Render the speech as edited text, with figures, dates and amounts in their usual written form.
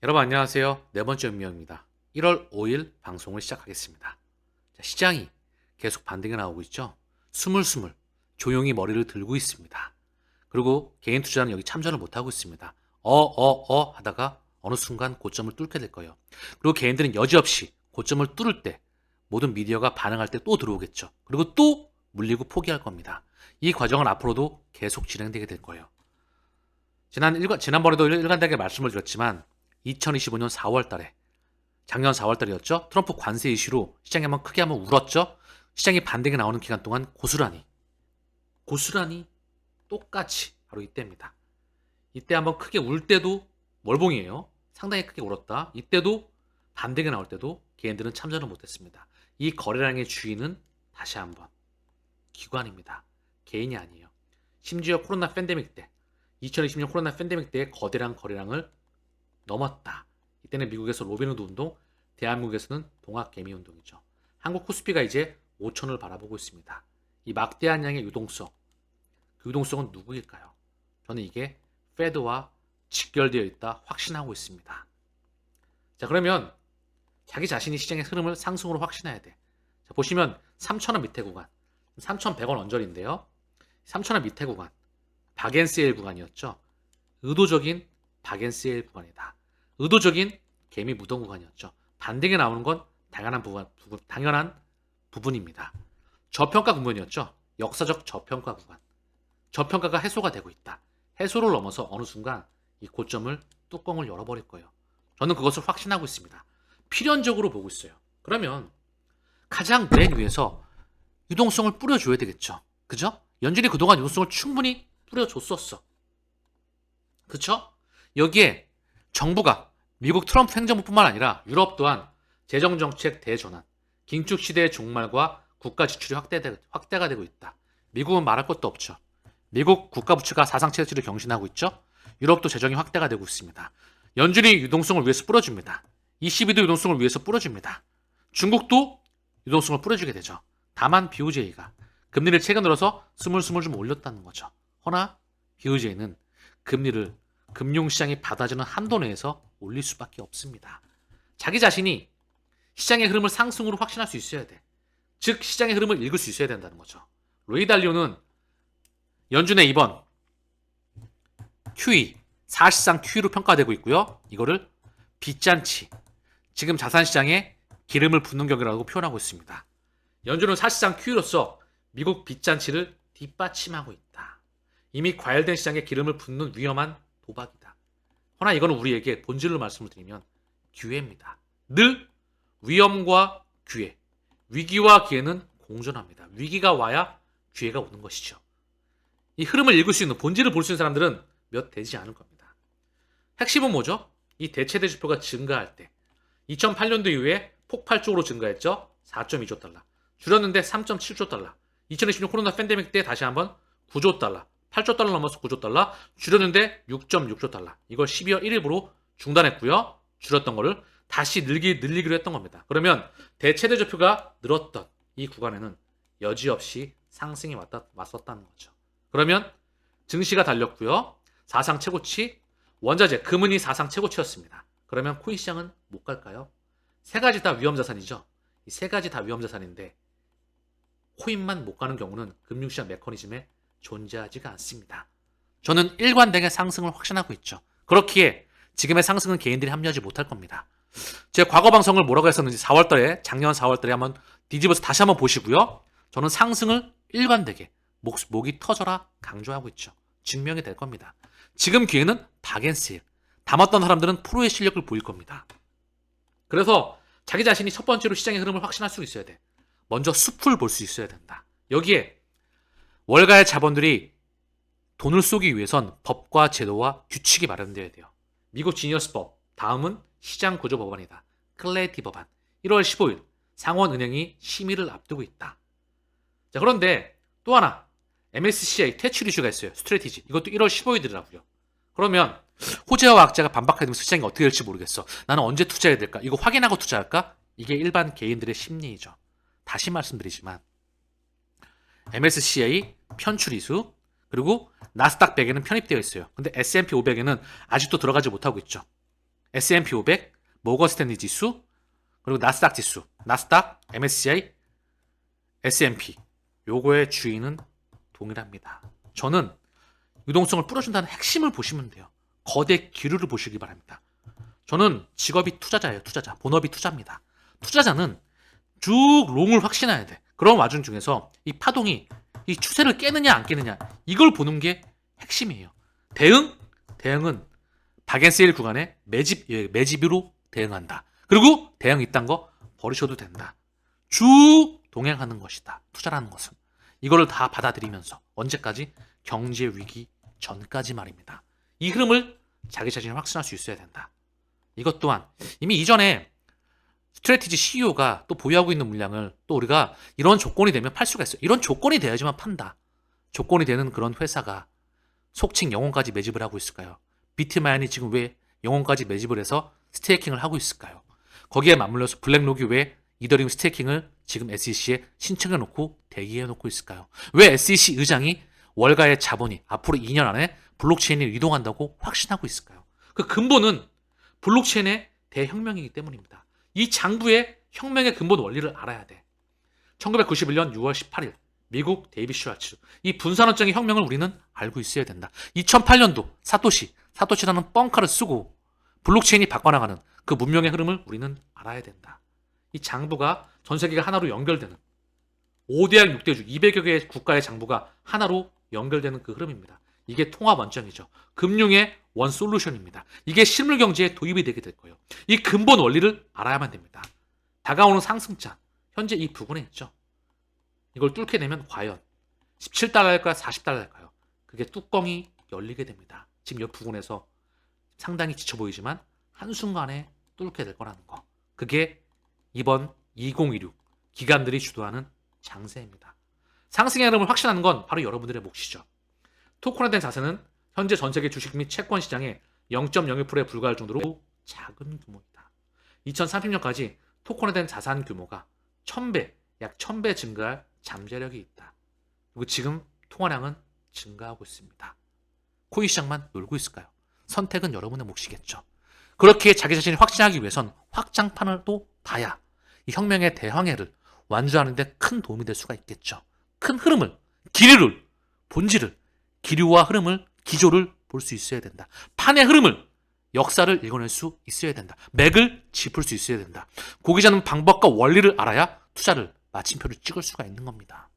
여러분 안녕하세요. 네 번째 운명입니다. 1월 5일 방송을 시작하겠습니다. 자, 시장이 계속 반등이 나오고 있죠. 스물스물 조용히 머리를 들고 있습니다. 그리고 개인 투자는 여기 참전을 못하고 있습니다. 하다가 어느 순간 고점을 뚫게 될 거예요. 그리고 개인들은 여지없이 고점을 뚫을 때 모든 미디어가 반응할 때 또 들어오겠죠. 그리고 또 물리고 포기할 겁니다. 이 과정은 앞으로도 계속 진행되게 될 거예요. 지난번에도 일관되게 말씀을 드렸지만 2025년 4월 달에 작년 4월 달이었죠. 트럼프 관세 이슈로 시장이 한번 크게 한번 울었죠. 시장이 반등이 나오는 기간 동안 고스란히 똑같이 바로 이때입니다. 이때 한번 크게 울 때도 월봉이에요. 상당히 크게 울었다. 이때도 반등이 나올 때도 개인들은 참전을 못했습니다. 이 거래량의 주인은 다시 한번 기관입니다. 개인이 아니에요. 심지어 코로나 팬데믹 때 2020년 코로나 팬데믹 때의 거대량 거래량을 넘었다. 이때는 미국에서 로빈후드 운동, 대한민국에서는 동학개미 운동이죠. 한국 코스피가 이제 5천을 바라보고 있습니다. 이 막대한 양의 유동성, 그 유동성은 누구일까요? 저는 이게 페드와 직결되어 있다 확신하고 있습니다. 자, 그러면 자기 자신이 시장의 흐름을 상승으로 확신해야 돼. 자, 보시면 3,000원 밑에 구간, 3,100원 언저리인데요. 3,000원 밑에 구간, 박앤세일 구간이었죠. 의도적인 박앤세일 구간이다. 의도적인 개미 무덤 구간이었죠. 반등에 나오는 건 당연한 부분입니다. 저평가 구간이었죠. 역사적 저평가 구간. 저평가가 해소가 되고 있다. 해소를 넘어서 어느 순간 이 고점을 뚜껑을 열어버릴 거예요. 저는 그것을 확신하고 있습니다. 필연적으로 보고 있어요. 그러면 가장 맨 위에서 유동성을 뿌려줘야 되겠죠. 그죠? 연준이 그동안 유동성을 충분히 뿌려줬었어. 그쵸? 여기에 정부가 미국 트럼프 행정부뿐만 아니라 유럽 또한 재정정책 대전환, 긴축시대의 종말과 국가 지출이 확대가 되고 있다. 미국은 말할 것도 없죠. 미국 국가부채가 사상 최대치를 경신하고 있죠. 유럽도 재정이 확대가 되고 있습니다. 연준이 유동성을 위해서 뿌려줍니다. ECB도 유동성을 위해서 뿌려줍니다. 중국도 유동성을 뿌려주게 되죠. 다만 BOJ가 금리를 최근 들어서 스물스물 좀 올렸다는 거죠. 허나 BOJ는 금리를 금융시장이 받아주는 한도 내에서 올릴 수밖에 없습니다. 자기 자신이 시장의 흐름을 상승으로 확신할 수 있어야 돼. 즉 시장의 흐름을 읽을 수 있어야 된다는 거죠. 레이 달리오는 연준의 이번 QE, 사실상 QE로 평가되고 있고요. 이거를 빚잔치, 지금 자산시장에 기름을 붓는 격이라고 표현하고 있습니다. 연준은 사실상 QE로서 미국 빚잔치를 뒷받침하고 있다. 이미 과열된 시장에 기름을 붓는 위험한 도박이다. 허나 이거는 우리에게 본질로 말씀을 드리면 기회입니다. 늘 위험과 기회, 위기와 기회는 공존합니다. 위기가 와야 기회가 오는 것이죠. 이 흐름을 읽을 수 있는, 본질을 볼 수 있는 사람들은 몇 되지 않을 겁니다. 핵심은 뭐죠? 이 대체대 지표가 증가할 때 2008년도 이후에 폭발적으로 증가했죠. 4.2조 달러. 줄였는데 3.7조 달러. 2020년 코로나 팬데믹 때 다시 한번 9조 달러. 8조 달러 넘어서 9조 달러. 줄였는데 6.6조 달러. 이걸 12월 1일부로 중단했고요. 줄였던 거를 다시 늘리기로 했던 겁니다. 그러면 대체대 지표가 늘었던 이 구간에는 여지없이 상승이 왔었다는 거죠. 그러면 증시가 달렸고요. 사상 최고치, 원자재, 금은이 사상 최고치였습니다. 그러면 코인 시장은 못 갈까요? 세 가지 다 위험 자산이죠. 이 세 가지 다 위험 자산인데 코인만 못 가는 경우는 금융시장 메커니즘에 존재하지가 않습니다. 저는 일관되게 상승을 확신하고 있죠. 그렇기에 지금의 상승은 개인들이 합류하지 못할 겁니다. 제 과거 방송을 뭐라고 했었는지 작년 4월달에 한번 뒤집어서 다시 한번 보시고요. 저는 상승을 일관되게 목이 터져라 강조하고 있죠. 증명이 될 겁니다. 지금 기회는 박앤세일. 담았던 사람들은 프로의 실력을 보일 겁니다. 그래서 자기 자신이 첫 번째로 시장의 흐름을 확신할 수 있어야 돼. 먼저 숲을 볼 수 있어야 된다. 여기에 월가의 자본들이 돈을 쏘기 위해선 법과 제도와 규칙이 마련되어야 돼요. 미국 지니어스법, 다음은 시장구조법안이다. 클래리티 법안. 1월 15일 상원은행이 심의를 앞두고 있다. 자, 그런데 또 하나 MSCI 퇴출 이슈가 있어요. 스트래티지. 이것도 1월 15일이더라고요. 그러면 호재와 악재가 반박하면서 시장이 어떻게 될지 모르겠어. 나는 언제 투자해야 될까? 이거 확인하고 투자할까? 이게 일반 개인들의 심리이죠. 다시 말씀드리지만 MSCI 편출이수 그리고 나스닥 100에는 편입되어 있어요. 근데 S&P 500에는 아직도 들어가지 못하고 있죠. S&P 500, 모건 스탠리 지수, 그리고 나스닥 지수, 나스닥, MSCI, S&P. 요거의 주인은 동일합니다. 저는 유동성을 풀어준다는 핵심을 보시면 돼요. 거대 기류를 보시기 바랍니다. 저는 직업이 투자자예요. 투자자. 본업이 투자입니다. 투자자는 쭉 롱을 확신해야 돼. 그런 와중 중에서 이 파동이 이 추세를 깨느냐 안 깨느냐 이걸 보는 게 핵심이에요. 대응은 박앤세일 구간에 매집으로 대응한다. 그리고 대응 이딴 거 버리셔도 된다. 쭉 동행하는 것이다. 투자라는 것은. 이거를 다 받아들이면서 언제까지? 경제 위기 전까지 말입니다. 이 흐름을 자기 자신이 확신할 수 있어야 된다. 이것 또한 이미 이전에 스트레티지 CEO가 또 보유하고 있는 물량을 또 우리가 이런 조건이 되면 팔 수가 있어요. 이런 조건이 돼야지만 판다. 조건이 되는 그런 회사가 속칭 영혼까지 매집을 하고 있을까요? 비트마인이 지금 왜 영혼까지 매집을 해서 스테이킹을 하고 있을까요? 거기에 맞물려서 블랙록이 왜 이더리움 스테이킹을 지금 SEC에 신청해 놓고 대기해 놓고 있을까요? 왜 SEC 의장이 월가의 자본이 앞으로 2년 안에 블록체인을 이동한다고 확신하고 있을까요? 그 근본은 블록체인의 대혁명이기 때문입니다. 이 장부의 혁명의 근본 원리를 알아야 돼. 1991년 6월 18일 미국 데이빗 슈왈츠 이 분산원적인 혁명을 우리는 알고 있어야 된다. 2008년도 사토시라는 뻥카를 쓰고 블록체인이 바꿔나가는 그 문명의 흐름을 우리는 알아야 된다. 이 장부가 전 세계가 하나로 연결되는 5대양 6대주 200여 개의 국가의 장부가 하나로 연결되는 그 흐름입니다. 이게 통합 원점이죠. 금융의 원 솔루션입니다. 이게 실물 경제에 도입이 되게 될 거예요. 이 근본 원리를 알아야만 됩니다. 다가오는 상승장, 현재 이 부분에 있죠. 이걸 뚫게 되면 과연 17달러일까요? 40달러일까요? 그게 뚜껑이 열리게 됩니다. 지금 이 부분에서 상당히 지쳐 보이지만 한순간에 뚫게 될 거라는 거. 그게 이번 2026 기관들이 주도하는 장세입니다. 상승의 흐름을 확신하는 건 바로 여러분들의 몫이죠. 토큰화된 자산은 현재 전 세계 주식 및 채권 시장의 0.01%에 불과할 정도로 작은 규모이다. 2030년까지 토큰화된 자산 규모가 1000배, 약 1000배 증가할 잠재력이 있다. 그리고 지금 통화량은 증가하고 있습니다. 코인 시장만 놀고 있을까요? 선택은 여러분의 몫이겠죠. 그렇게 자기 자신이 확신하기 위해선 확장판을 또 봐야 이 혁명의 대항해를 완주하는 데 큰 도움이 될 수가 있겠죠. 큰 흐름을, 기류를, 본질을, 기류와 흐름을, 기조를 볼 수 있어야 된다. 판의 흐름을, 역사를 읽어낼 수 있어야 된다. 맥을 짚을 수 있어야 된다. 고기 잡는 방법과 원리를 알아야 투자를 마침표를 찍을 수가 있는 겁니다.